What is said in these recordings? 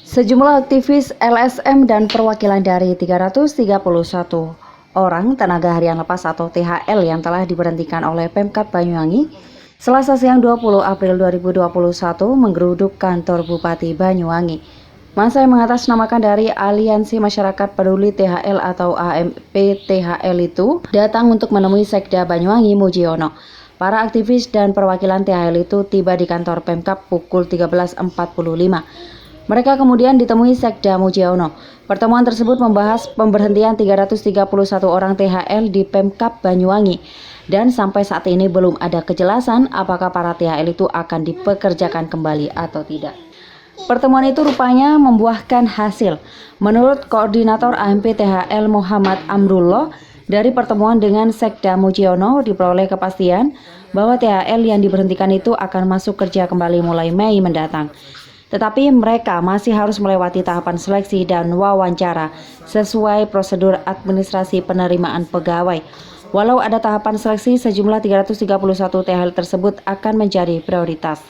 Sejumlah aktivis LSM dan perwakilan dari 331 orang tenaga harian lepas atau THL yang telah diberhentikan oleh Pemkab Banyuwangi Selasa siang 20 April 2021 menggeruduk kantor Bupati Banyuwangi. Massa yang mengatasnamakan dari Aliansi Masyarakat Peduli THL atau AMP THL itu datang untuk menemui Sekda Banyuwangi Mujiono. Para aktivis dan perwakilan THL itu tiba di kantor Pemkab pukul 13.45. Mereka kemudian ditemui Sekda Mujiono. Pertemuan tersebut membahas pemberhentian 331 orang THL di Pemkab Banyuwangi. Dan sampai saat ini belum ada kejelasan apakah para THL itu akan dipekerjakan kembali atau tidak. Pertemuan itu rupanya membuahkan hasil. Menurut Koordinator AMP THL Muhammad Amrullah, dari pertemuan dengan Sekda Mujiono diperoleh kepastian bahwa THL yang diberhentikan itu akan masuk kerja kembali mulai Mei mendatang. Tetapi mereka masih harus melewati tahapan seleksi dan wawancara sesuai prosedur administrasi penerimaan pegawai. Walau ada tahapan seleksi, sejumlah 331 THL tersebut akan menjadi prioritas.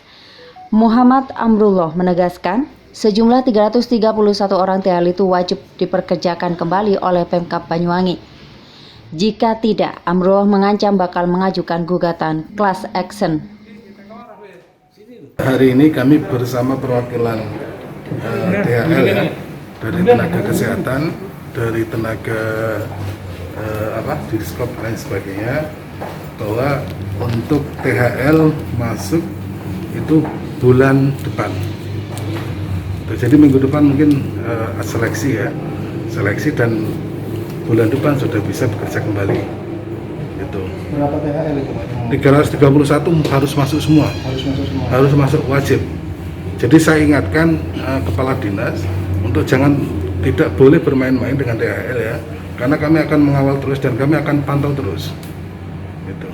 Muhammad Amrullah menegaskan, sejumlah 331 orang THL itu wajib diperkerjakan kembali oleh Pemkab Banyuwangi. Jika tidak, Amrullah mengancam bakal mengajukan gugatan class action. Hari ini kami bersama perwakilan THL ya, dari tenaga kesehatan, dari tenaga Diskop dan sebagainya, bahwa untuk THL masuk itu bulan depan. Jadi minggu depan mungkin seleksi dan bulan depan sudah bisa bekerja kembali. Itu. Berapa THL itu? 331 harus masuk semua. Harus masuk wajib. Jadi saya ingatkan kepala dinas untuk tidak boleh bermain-main dengan THL ya. Karena kami akan mengawal terus dan kami akan pantau terus. Gitu.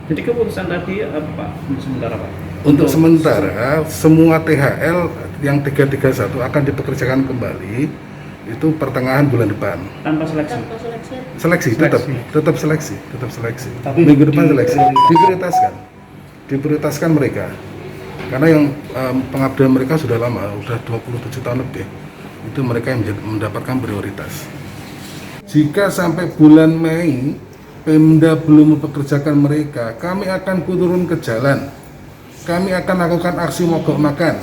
Jadi keputusan tadi apa untuk sementara Pak? Untuk sementara semua THL yang 331 akan dipekerjakan kembali itu pertengahan bulan depan. Tanpa seleksi? Seleksi. Tetap seleksi. Tapi minggu depan seleksi. Diprioritaskan mereka. Karena yang pengabdian mereka sudah lama, sudah 27 tahun lebih. Itu mereka yang mendapatkan prioritas. Jika sampai bulan Mei Pemda belum mempekerjakan mereka, kami akan turun ke jalan. Kami akan lakukan aksi mogok makan.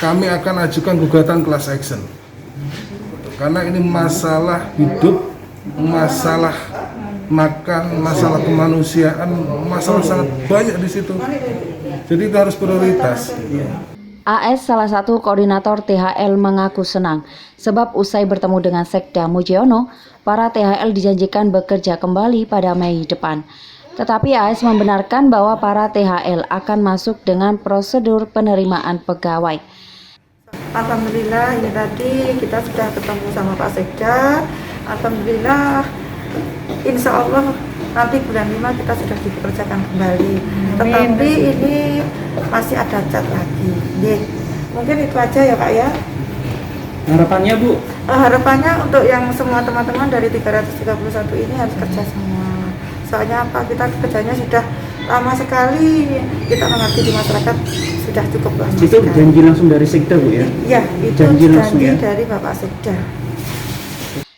Kami akan ajukan gugatan class action. Karena ini masalah hidup, masalah makan, masalah kemanusiaan, masalah sangat banyak di situ. Jadi itu harus prioritas. AS, salah satu koordinator THL, mengaku senang sebab usai bertemu dengan Sekda Mujiono, para THL dijanjikan bekerja kembali pada Mei depan. Tetapi AS membenarkan bahwa para THL akan masuk dengan prosedur penerimaan pegawai. Alhamdulillah ini tadi kita sudah ketemu sama Pak Sekda. Alhamdulillah, insya Allah nanti bulan 5 kita sudah dipekerjakan kembali. Tetapi ini masih ada cat lagi. Mungkin itu aja ya Pak ya. Harapannya Bu? Harapannya untuk yang semua teman-teman dari 331 ini harus kerja semua. Soalnya apa, kita kerjanya sudah lama sekali, kita mengerti di masyarakat sudah cukup lama. Itu sekali. Janji langsung dari Sekda Bu ya? Iya, itu janji dari Bapak Sekda.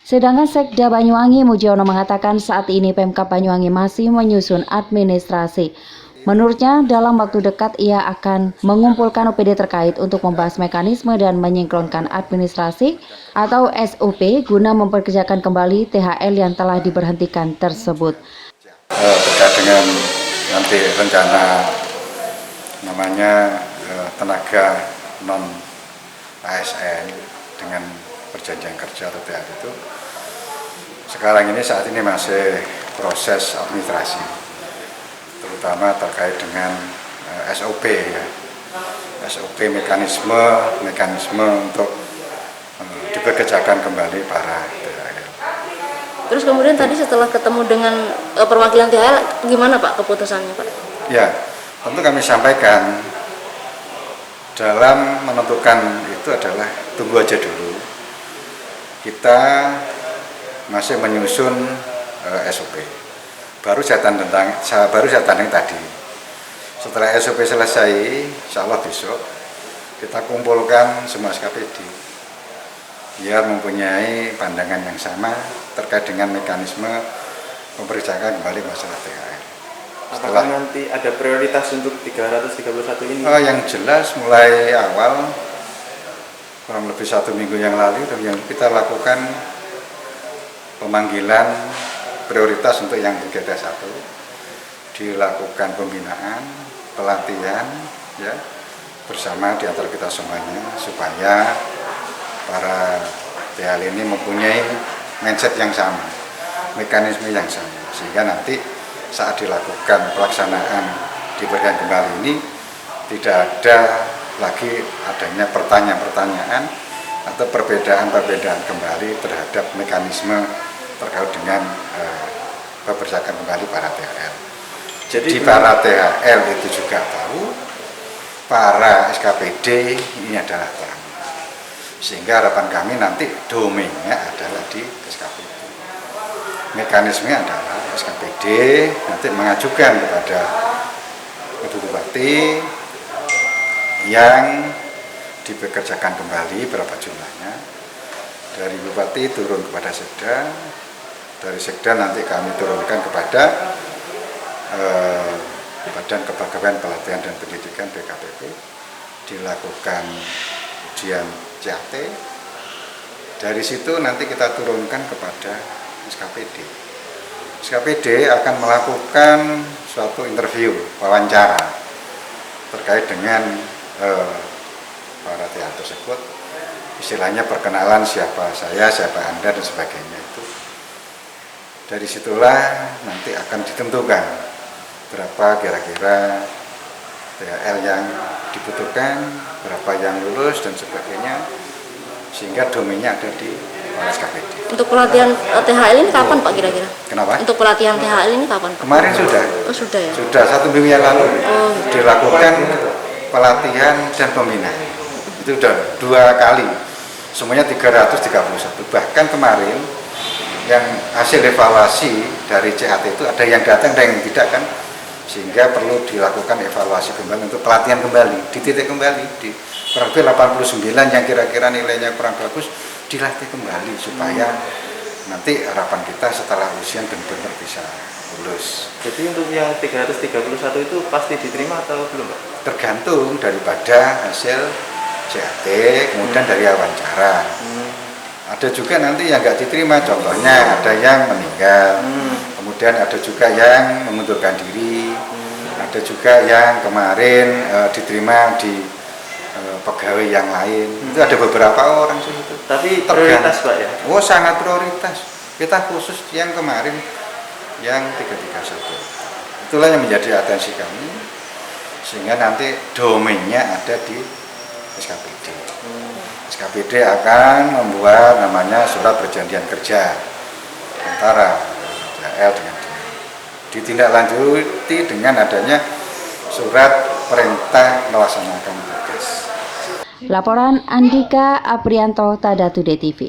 Sedangkan Sekda Banyuwangi Mujiono mengatakan saat ini Pemkab Banyuwangi masih menyusun administrasi. Menurutnya dalam waktu dekat ia akan mengumpulkan OPD terkait untuk membahas mekanisme dan menyinkronkan administrasi atau SOP guna mempekerjakan kembali THL yang telah diberhentikan tersebut. Terkait dengan nanti rencana namanya tenaga non ASN dengan perjanjian kerja atau THL itu sekarang ini saat ini masih proses administrasi, terutama terkait dengan SOP ya, SOP mekanisme untuk dipekerjakan kembali para THL. Terus kemudian tadi setelah ketemu dengan perwakilan THL, gimana Pak keputusannya Pak? Ya, tentu kami sampaikan dalam menentukan itu adalah tunggu aja dulu. Kita masih menyusun SOP. Baru saya tandang tadi. Setelah SOP selesai, insya Allah besok kita kumpulkan semua SKPD biar mempunyai pandangan yang sama terkait dengan mekanisme memperkerjakan kembali masalah THR. Apakah nanti ada prioritas untuk 331 ini? Yang jelas mulai awal kurang lebih 1 minggu yang lalu yang kita lakukan pemanggilan prioritas untuk yang 331, dilakukan pembinaan, pelatihan, ya, bersama di antara kita semuanya supaya para THL ini mempunyai mindset yang sama, mekanisme yang sama, sehingga nanti saat dilakukan pelaksanaan diberikan kembali ini tidak ada lagi adanya pertanyaan-pertanyaan atau perbedaan-perbedaan kembali terhadap mekanisme terkait dengan memperkerjakan kembali para THL. Jadi para THL itu juga tahu para SKPD ini adalah tamu, sehingga harapan kami nanti domainnya adalah di SKPD. Mekanismenya adalah SKPD nanti mengajukan kepada Ibu Bupati yang dipekerjakan kembali berapa jumlahnya, dari Bupati turun kepada Sekda, dari Sekda nanti kami turunkan kepada Badan Kepegawaian Pelatihan dan Pendidikan BKPP, dilakukan ujian CAT, dari situ nanti kita turunkan kepada SKPD. SKPD akan melakukan suatu interview, wawancara terkait dengan para THL tersebut, istilahnya perkenalan siapa saya, siapa Anda dan sebagainya itu. Dari situlah nanti akan ditentukan berapa kira-kira THL yang dibutuhkan, berapa yang lulus dan sebagainya, sehingga domainnya ada di SKPD. Untuk pelatihan THL ini kapan Pak kira-kira? Kenapa? Untuk pelatihan THL ini kapan Pak? Kemarin sudah. Oh sudah ya? Sudah 1 minggu yang lalu dilakukan pelatihan dan pembinaan. Itu sudah 2 kali. Semuanya 331. Bahkan kemarin yang hasil evaluasi dari CAT itu ada yang datang, ada yang tidak kan, sehingga perlu dilakukan evaluasi kembali untuk pelatihan kembali, dititik kembali di kurang lebih 89 yang kira-kira nilainya kurang bagus, dilatih kembali supaya nanti harapan kita setelah ujian benar-benar bisa lulus. Jadi untuk yang 331 itu pasti diterima atau belum Pak? Tergantung daripada hasil CAT, kemudian dari wawancara. Ada juga nanti yang nggak diterima, contohnya ada yang meninggal, kemudian ada juga yang mengundurkan diri, ada juga yang kemarin diterima di pegawai yang lain. Itu ada beberapa orang sih itu. Tapi prioritas Pak ya? Oh sangat prioritas. Kita khusus yang kemarin yang 331. Itulah yang menjadi atensi kami, sehingga nanti domainnya ada di SKPD. SKPD akan membuat namanya surat perjanjian kerja antara THL dengan DINA. Ditindaklanjuti dengan adanya surat perintah melaksanakan tugas. Laporan Andika Aprianto, Tada Today TV.